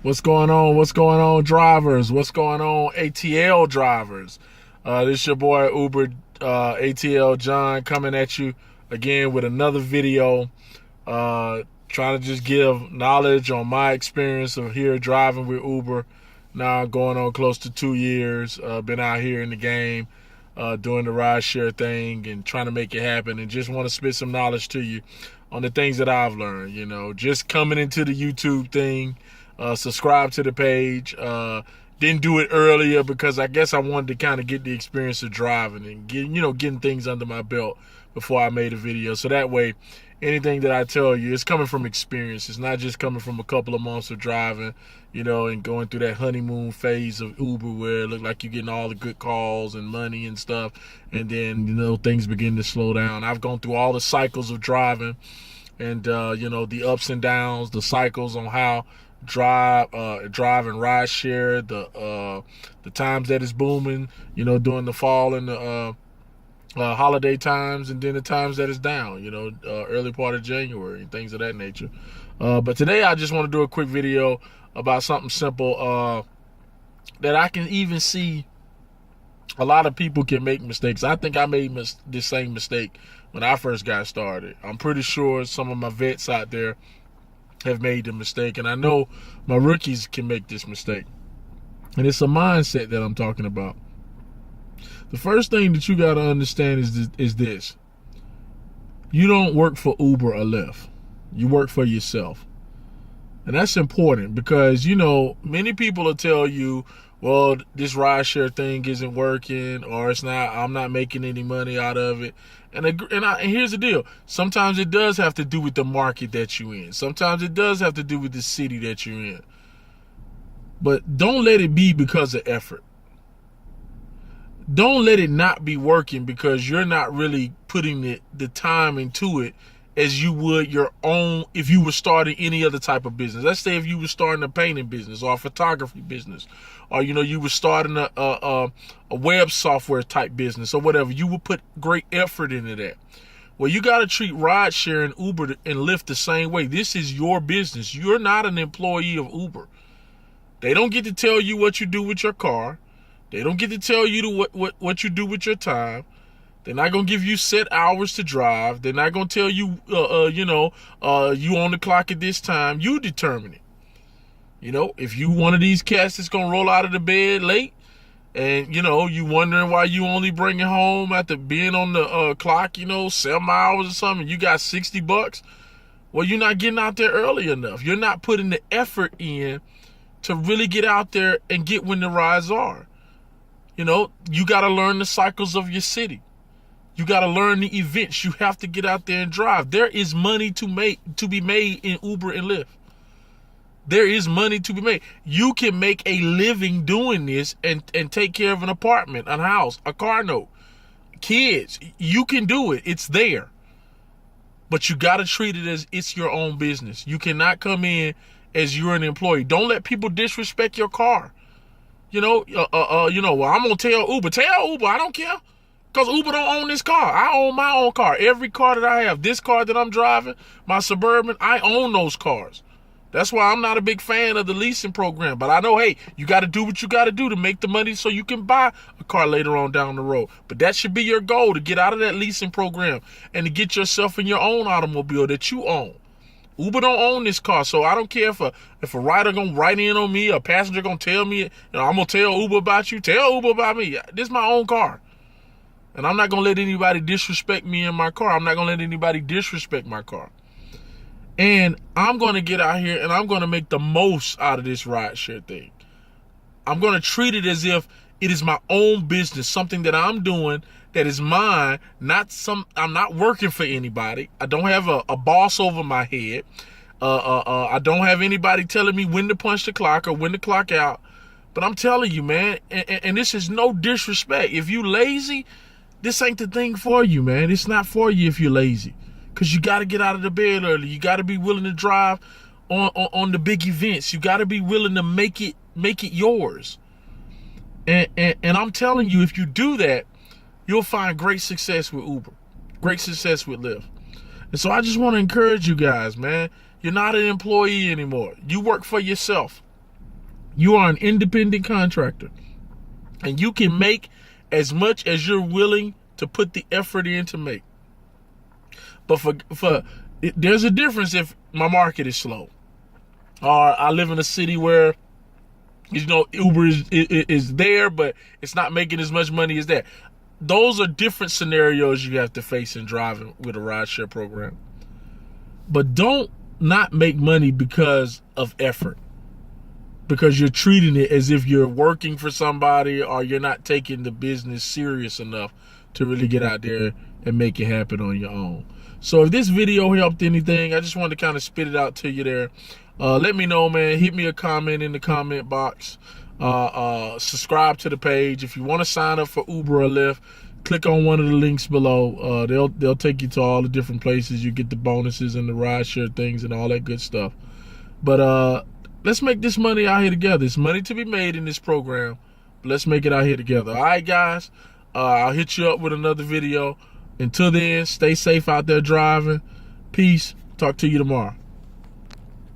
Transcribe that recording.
What's going on? What's going on, drivers? What's going on, ATL drivers? This is your boy Uber ATL John coming at you again with another video. Trying to just give knowledge on my experience of here driving with Uber. Now going on close to 2 years. Been out here in the game doing the rideshare thing and trying to make it happen, and just want to spit some knowledge to you on the things that I've learned. You know, just coming into the YouTube thing. Subscribe to the page. Didn't do it earlier because I guess I wanted to kind of get the experience of driving and getting things under my belt before I made a video. So that way, anything that I tell you is coming from experience. It's not just coming from a couple of months of driving, and going through that honeymoon phase of Uber where it looked like you're getting all the good calls and money and stuff, and then things begin to slow down. I've gone through all the cycles of driving, and the ups and downs, the cycles on how drive and ride share, the times that it's booming, during the fall and the holiday times, and then the times that it's down, early part of January and things of that nature. But today I just want to do a quick video about something simple that I can even see a lot of people can make mistakes. I think I made the same mistake when I first got started. I'm pretty sure some of my vets out there have made the mistake, and I know my rookies can make this mistake. And it's a mindset that I'm talking about. The first thing that you got to understand is this. You don't work for Uber or Lyft. You work for yourself. And that's important because, many people will tell you, well, this rideshare thing isn't working, or I'm not making any money out of it. And here's the deal. Sometimes it does have to do with the market that you're in. Sometimes it does have to do with the city that you're in. But don't let it be because of effort. Don't let it not be working because you're not really putting the time into it as you would your own if you were starting any other type of business. Let's say if you were starting a painting business or a photography business, or you were starting a web software type business or whatever. You would put great effort into that. Well, you got to treat rideshare and Uber and Lyft the same way. This is your business. You're not an employee of Uber. They don't get to tell you what you do with your car. They don't get to tell you what you do with your time. They're not going to give you set hours to drive. They're not going to tell you, you on the clock at this time. You determine it. If you one of these cats that's going to roll out of the bed late and, you wondering why you only bring it home after being on the clock, 7 hours or something, you got $60, well, you're not getting out there early enough. You're not putting the effort in to really get out there and get when the rides are. You got to learn the cycles of your city. You got to learn the events. You have to get out there and drive. There is money to be made in Uber and Lyft. There is money to be made. You can make a living doing this and take care of an apartment, a house, a car note, kids. You can do it. It's there. But you got to treat it as it's your own business. You cannot come in as you're an employee. Don't let people disrespect your car. Well, I'm going to tell Uber. Tell Uber, I don't care. Because Uber don't own this car. I own my own car. Every car that I have, this car that I'm driving, my Suburban, I own those cars. That's why I'm not a big fan of the leasing program. But I know, hey, you got to do what you got to do to make the money so you can buy a car later on down the road. But that should be your goal, to get out of that leasing program and to get yourself in your own automobile that you own. Uber don't own this car, so I don't care if a rider gonna write in on me, a passenger gonna tell me, I'm gonna tell Uber about you. Tell Uber about me. This is my own car. And I'm not going to let anybody disrespect me in my car. I'm not going to let anybody disrespect my car. And I'm going to get out here and I'm going to make the most out of this rideshare thing. I'm going to treat it as if it is my own business, something that I'm doing that is mine. I'm not working for anybody. I don't have a boss over my head. I don't have anybody telling me when to punch the clock or when to clock out. But I'm telling you, man, and this is no disrespect. If you lazy, this ain't the thing for you, man. It's not for you if you're lazy, because you got to get out of the bed early. You got to be willing to drive on the big events. You got to be willing to make it yours. And I'm telling you, if you do that, you'll find great success with Uber, great success with Lyft. And so I just want to encourage you guys, man. You're not an employee anymore. You work for yourself. You are an independent contractor, and you can make as much as you're willing to put the effort in to make. But there's a difference if my market is slow, or I live in a city where, you know, Uber is there, but it's not making as much money as that. Those are different scenarios you have to face in driving with a rideshare program. But don't not make money because of effort, because you're treating it as if you're working for somebody, or you're not taking the business serious enough to really get out there and make it happen on your own. So if this video helped anything, I just wanted to kind of spit it out to you there. Let me know, man. Hit me a comment in the comment box. Subscribe to the page. If you want to sign up for Uber or Lyft, click on one of the links below. They'll take you to all the different places. You get the bonuses and the rideshare things and all that good stuff. But let's make this money out here together. It's money to be made in this program. But let's make it out here together. All right, guys. I'll hit you up with another video. Until then, stay safe out there driving. Peace. Talk to you tomorrow.